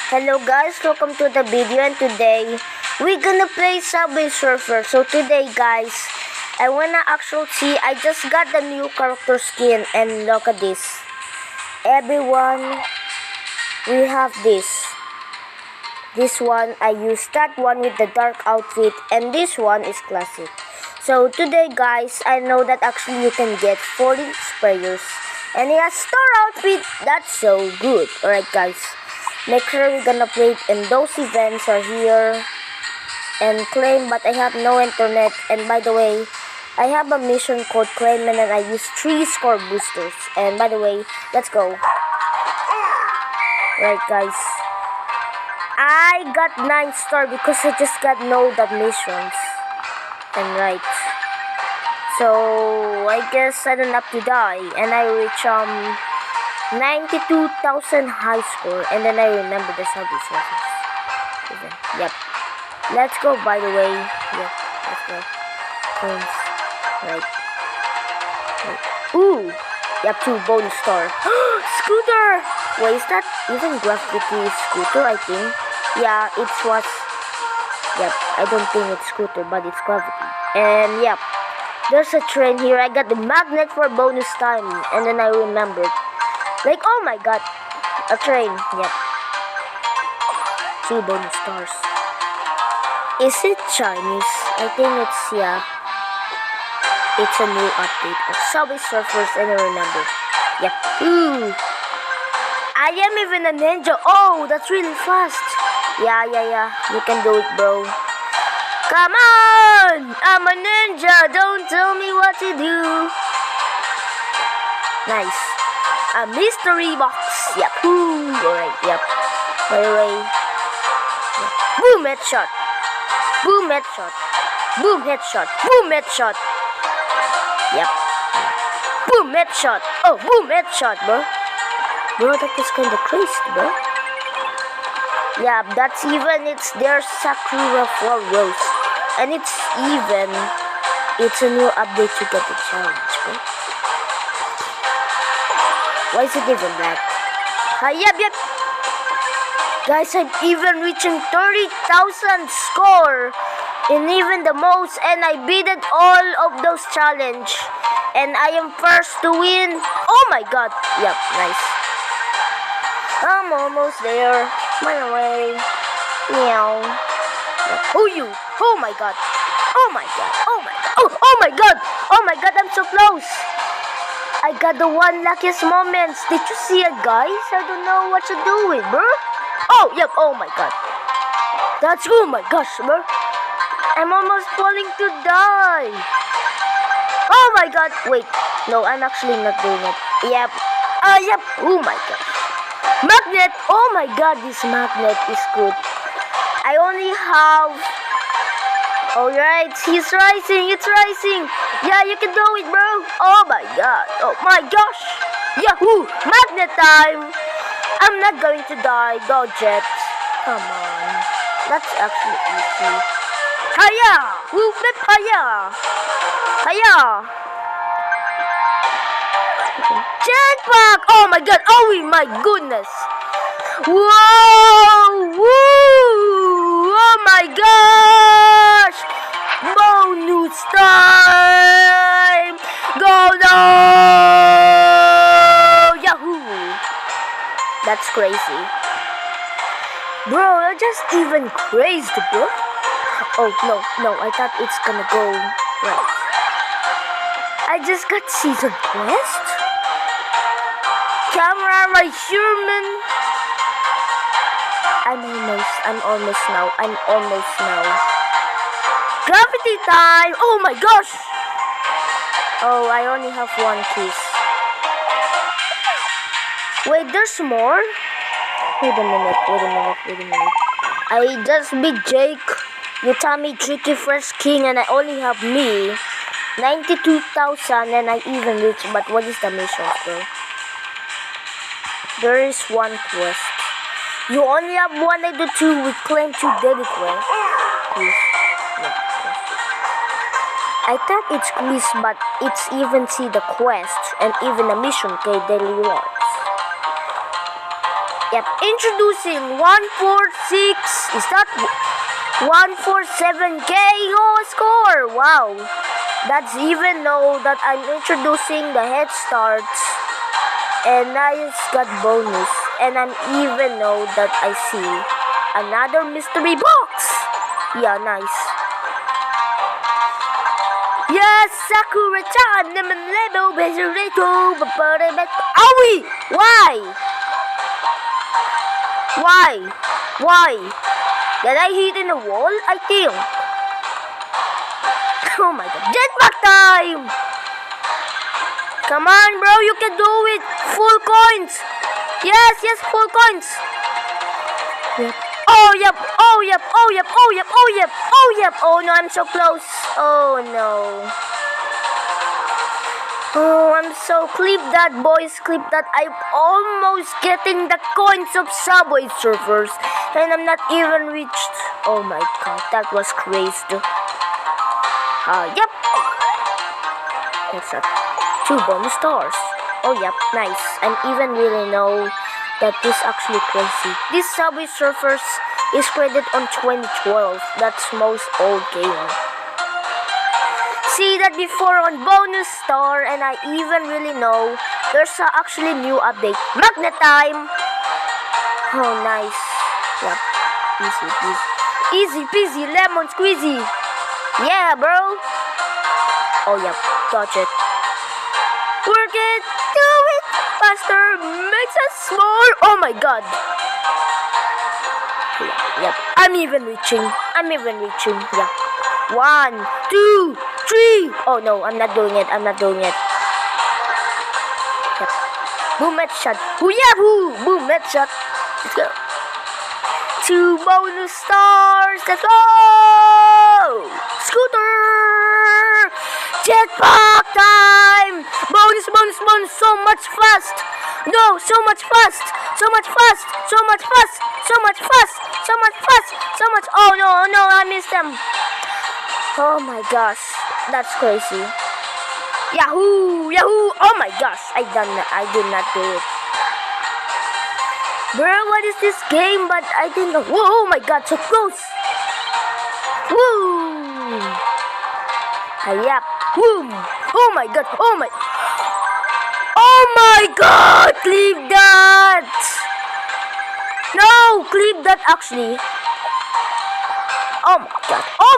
Hello guys, welcome to the video, and today we're gonna play Subway Surfer. So today guys, I wanna actually see, I just got the new character skin, and look at this. Everyone, we have this. This one, I used that one with the dark outfit, and this one is classic. So today guys, I know that actually you can get 40 sprayers, and it has star outfit. That's so good. Alright guys, make sure we're gonna play it, and those events are here and claim, but I have no internet. And by the way, I have a mission called claim, and then I use 3 score boosters. And by the way, let's go. Right guys, I got 9 star because I just got no that missions. And right, so I guess I don't have to die, and I reach 92,000 high score, and then I remember the Subway Surfers. Yep. Let's go, by the way. Yep, let's go. Coins. Right. Ooh! Yep, 2 bonus star. Scooter! Wait, is that even Graffiti Scooter, I think? Yeah, it was. Yep, I don't think it's Scooter, but it's Gravity. And yep, there's a train here. I got the magnet for bonus time, and then I remembered. Like, oh my god, a train. Yep. 2 bonus stars. Is it Chinese? I think it's, yeah. It's a new update of Subway Surfers, and I remember. Yep. Ooh. I am even a ninja. Oh, that's really fast. Yeah. You can do it, bro. Come on! I'm a ninja. Don't tell me what to do. Nice. A mystery box. Yep. Ooh. Alright, yep. By the way. Yep. Boom headshot. Boom headshot. Boom headshot. Boom headshot. Yep. Boom headshot. Oh, boom headshot, bro. Bro, that is kinda crazy, bro. Yeah, that's even. It's their Sakura 4 Rose. And it's even. It's a new update to get the challenge, bro. Why is it even black? Yep. Guys, I'm even reaching 30,000 score in even the most, and I beat all of those challenge, and I am first to win. Oh my god. Yep, nice. I'm almost there. Run away. Meow. Who you? Oh my god. Oh my god. Oh my god. Oh my god. Oh my god, I'm so close. I got the one luckiest moments. Did you see it, guys? I don't know what to do with, bro. Oh, yep. Oh my god. That's, oh my gosh, bro. I'm almost falling to die. Oh my god. Wait. No, I'm actually not doing it. Yep. Yep. Oh my god. Magnet. Oh my god, this magnet is good. I only have. Alright, he's rising. It's rising. Yeah, you can do it, bro. Oh my god. Oh my gosh. Yahoo! Magnet time. I'm not going to die. Dodge it. Come on. That's actually easy. Hiya! Woo, flip hiya! Hiya! Jetpack! Oh my god! Oh my goodness! Whoa! Woo! Oh my gosh! Bonus time! Go no! Yahoo! That's crazy. Bro, you're just even crazy, bro. Oh, no, I thought it's gonna go right. I just got season quest? Camera right here, man. I'm almost now. Gravity time! Oh my gosh! Oh, I only have 1 kiss. Wait, there's more? Wait a minute. I just beat Jake, Utami, Tricky, Fresh King, and I only have me. 92,000, and I even reach. But what is the mission, bro? There is 1 quest. You only have 1, I do 2. We claim 2 daily quest. Please. Yeah. I thought it's quiz, but it's even see the quest and even a mission, okay, daily rewards. Yep, introducing 146. Is that 147k score? Wow. That's even though that I'm introducing the head starts. And I just got bonus. And I'm even know that I see another mystery box. Yeah, nice. Yes, Sakura-chan, naman level, Bezerito, Owie! Why? Did I hit in the wall? I think. Oh my god, jetpack time! Come on, bro, you can do it. Full coins. Yes, full coins. Yep. Oh, yep. Oh no, I'm so close. Oh no. Oh, I'm so clip that, boys. Clip that. I'm almost getting the coins of Subway Surfers, and I'm not even reached. Oh my god, that was crazy. Yep. That's a 2 bonus stars. Oh, yep, nice. And even really know that this actually crazy. This Subway Surfers is created on 2012. That's most old game. See that before on bonus star, and I even really know there's actually new update. Magnet time. Oh, nice. Yep. Easy peasy, lemon squeezy. Yeah, bro. Oh, yep. Dodge it. Work it. Do it. Faster. Makes us small. Oh, my God. Yep. I'm even reaching. Yeah. 1, 2, 3. Oh, no. I'm not doing it. Yep. Boom, headshot. Hoo-yahoo. Boom, headshot. Let's go. 2 bonus stars. Let's go. Scooter. Jetpack time. Bonus. So much fast. No, so much fast. Oh, no, I missed them. Oh, my gosh. That's crazy. Yahoo. Oh, my gosh. I did not do it. Bro, what is this game? But I didn't know. Whoa, oh my god, so close. Woo! Yep. Boom! Oh my god, oh my god! Clip that! No! Clip that actually. Oh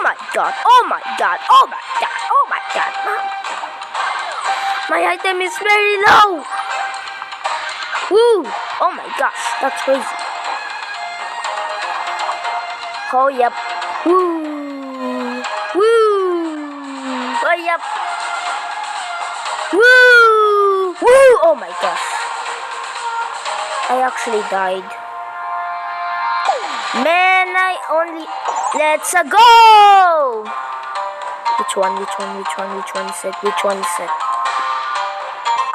my god. My item is very low. Woo! Oh my gosh, that's crazy. Oh, yep. Woo! Oh, yep. Woo! Oh my gosh. I actually died. Man, let's go! Which one is it?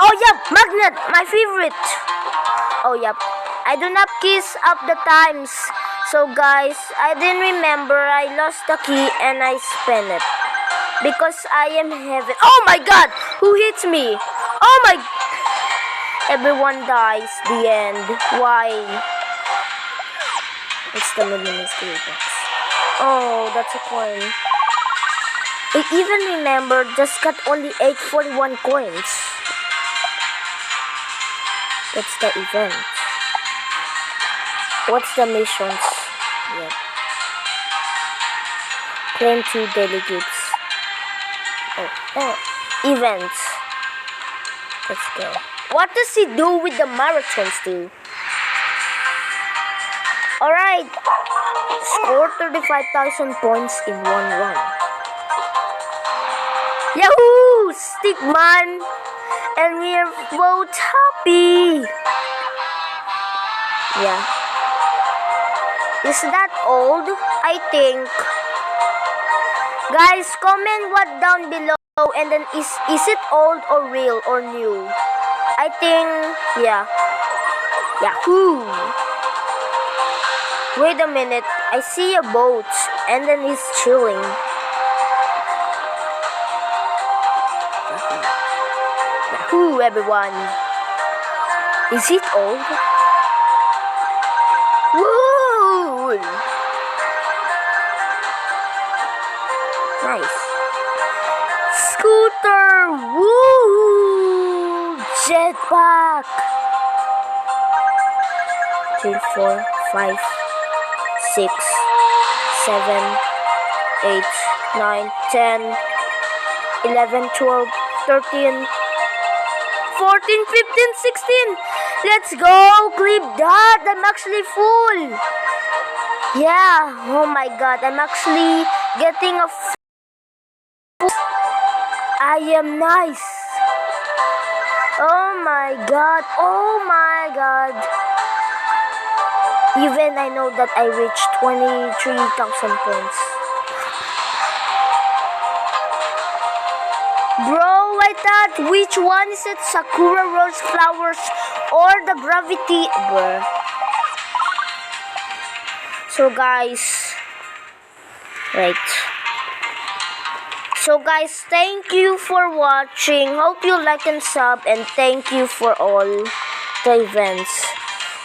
Oh, yep, magnet, my favorite. Oh, yep. I do not kiss up the times. So, guys, I didn't remember. I lost the key and I spent it. Because I am heaven. Oh, my God! Who hits me? Oh, my... Everyone dies. The end. Why? It's the mystery box. Oh, that's a coin. I even remember just got only 841 coins. What's the event? What's the missions? Yep. Claim 2 daily gifts. Oh, events. Let's go. What does he do with the marathons too? Alright. Score 35,000 points in 1 run. Yahoo! Stickman! And we're both happy. Yeah. Is that old? I think. Guys, comment what down below, and then is it old or real or new? I think, yeah. Yahoo! Wait a minute. I see a boat, and then he's chilling. Yahoo, everyone. Is it old? helicopter! Woo! Jetpack! 3, 4, 5, 6, 7, 8, 9, 10, 11, 12, 13, 14, 15, 16. Let's go! Clip that! I'm actually full! Yeah, oh my god, I'm actually getting a I am nice. Oh my god, oh my god. Even I know that I reached 23,000 points. Bro, I thought which one is it? Sakura Rose Flowers or the Gravity? Bruh. So guys, right. So guys, thank you for watching. Hope you like and sub, and thank you for all the events.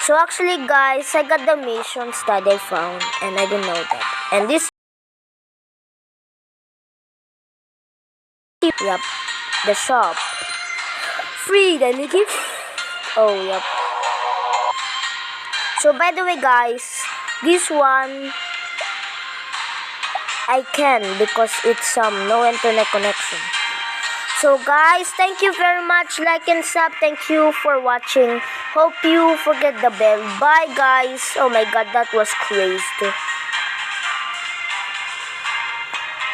So actually guys, I got the missions that I found, and I didn't know that. And this, yep, the shop. Free daily gift. Oh, yep. So by the way guys, this one I can because it's no internet connection. So guys, thank you very much. Like and sub. Thank you for watching. Hope you forget the bell. Bye guys. Oh my god, that was crazy.